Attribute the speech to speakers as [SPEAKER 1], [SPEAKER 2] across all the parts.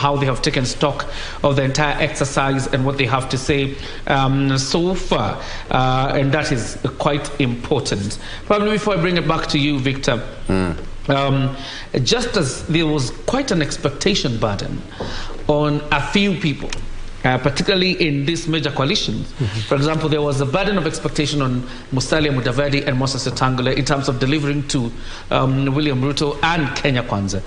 [SPEAKER 1] how they have taken stock of the entire exercise and what they have to say so far. And that is quite important. Probably before I bring it back to you, Victor, just as there was quite an expectation burden on a few people, particularly in these major coalitions. For example, there was a burden of expectation on Musalia Mudavadi and Moses Wetangula in terms of delivering to William Ruto and Kenya Kwanza.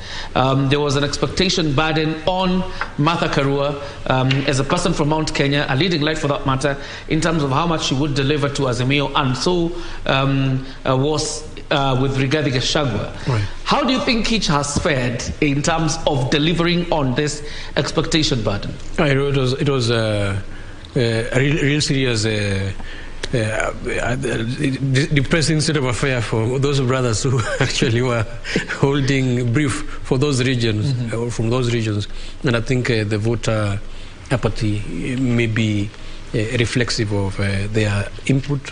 [SPEAKER 1] There was an expectation burden on Martha Karua as a person from Mount Kenya, a leading light for that matter, in terms of how much she would deliver to Azimio, and so was with Rigathi Gachagua. Right. How do you think each has fared in terms of delivering on this expectation burden?
[SPEAKER 2] It was a real serious, depressing sort of affair for those brothers who actually were holding brief for those regions, or from those regions. And I think the voter apathy may be reflexive of their input.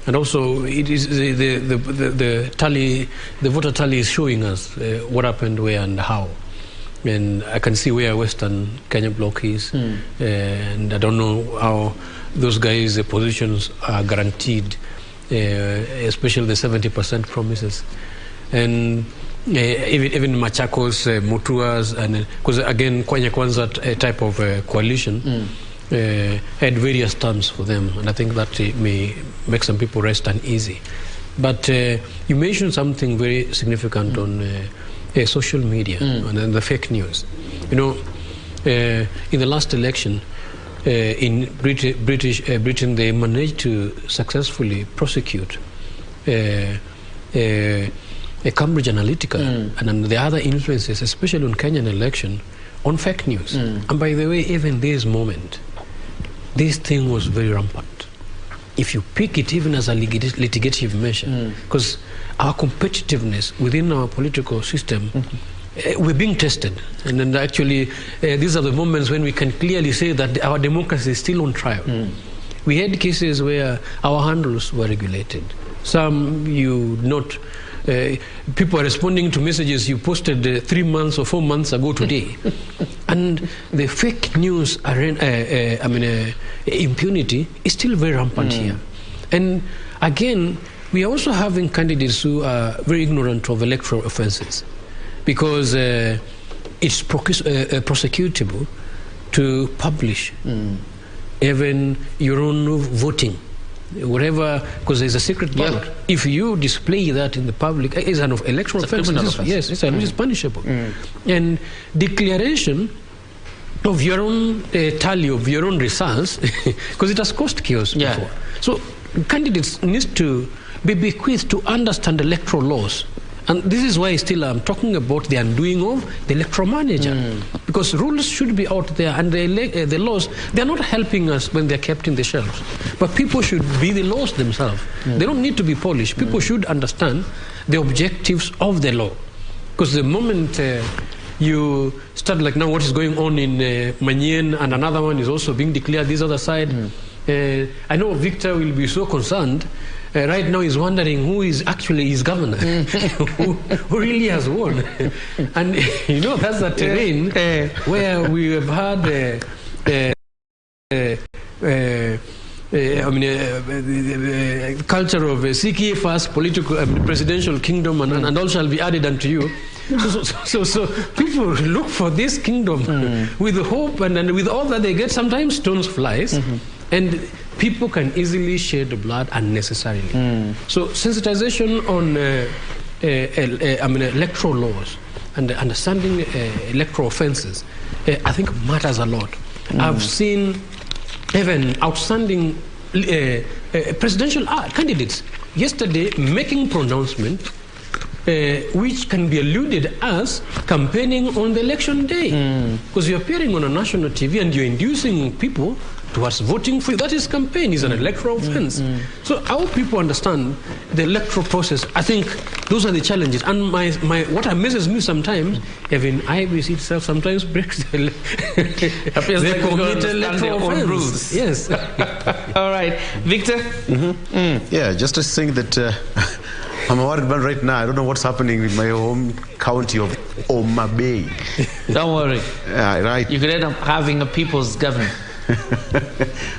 [SPEAKER 2] And also, it is the tally, the voter tally is showing us what happened, where, and how. And I can see where Western Kenya bloc is, and I don't know how those guys' positions are guaranteed, especially the 70% promises. And even Machakos, Mutuas, and because again, Kenya Kwanza type of coalition. Had various terms for them, and I think that may make some people rest uneasy. But you mentioned something very significant on social media and the fake news. You know, in the last election in Britain, they managed to successfully prosecute Cambridge Analytica and the other influences, especially on Kenyan election, on fake news. And by the way, even this moment, this thing was very rampant. If you pick it even as a litigative measure, because our competitiveness within our political system, we're being tested. And then actually, these are the moments when we can clearly say that our democracy is still on trial. We had cases where our handles were regulated. Some you not... people are responding to messages you posted 3 months or 4 months ago today. And the fake news, impunity is still very rampant here. And again, we are also having candidates who are very ignorant of electoral offenses, because it's prosecutable to publish even your own voting, whatever, because there's a secret ballot. If you display that in the public, it's an electoral offense. Yes, it's which is punishable. And declaration of your own tally of your own results, because it has caused chaos before. So candidates need to be bequeathed to understand electoral laws. And this is why still I'm talking about the undoing of the electoral manager. Because rules should be out there, and the laws, they're not helping us when they're kept in the shelves. But people should be the laws themselves. They don't need to be polished. People should understand the objectives of the law. Because the moment you start, like now what is going on in Manyien, and another one is also being declared this other side, I know Victor will be so concerned. Right now he's wondering who is actually his governor, who really has won. And you know, that's a terrain where we have had culture of CK first, political presidential kingdom, and all shall be added unto you. So people look for this kingdom with hope, and with all that they get, sometimes stones flies, and people can easily shed blood unnecessarily. So sensitization on electoral laws and understanding electoral offenses, I think matters a lot. I've seen even outstanding presidential candidates yesterday making pronouncements which can be alluded as campaigning on the election day. Because you're appearing on a national TV and you're inducing people towards voting for you. That is campaign, is an electoral offense. So how people understand the electoral process, I think those are the challenges. And what amazes me sometimes, even IBC itself sometimes breaks the electoral offense. Yes.
[SPEAKER 1] All right. Victor?
[SPEAKER 3] Yeah, just to think that I'm a worried man right now. I don't know what's happening with my home county of Mutembei.
[SPEAKER 1] Don't worry.
[SPEAKER 3] Right.
[SPEAKER 1] You could end up having a people's government.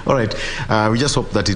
[SPEAKER 3] All right. We just hope that it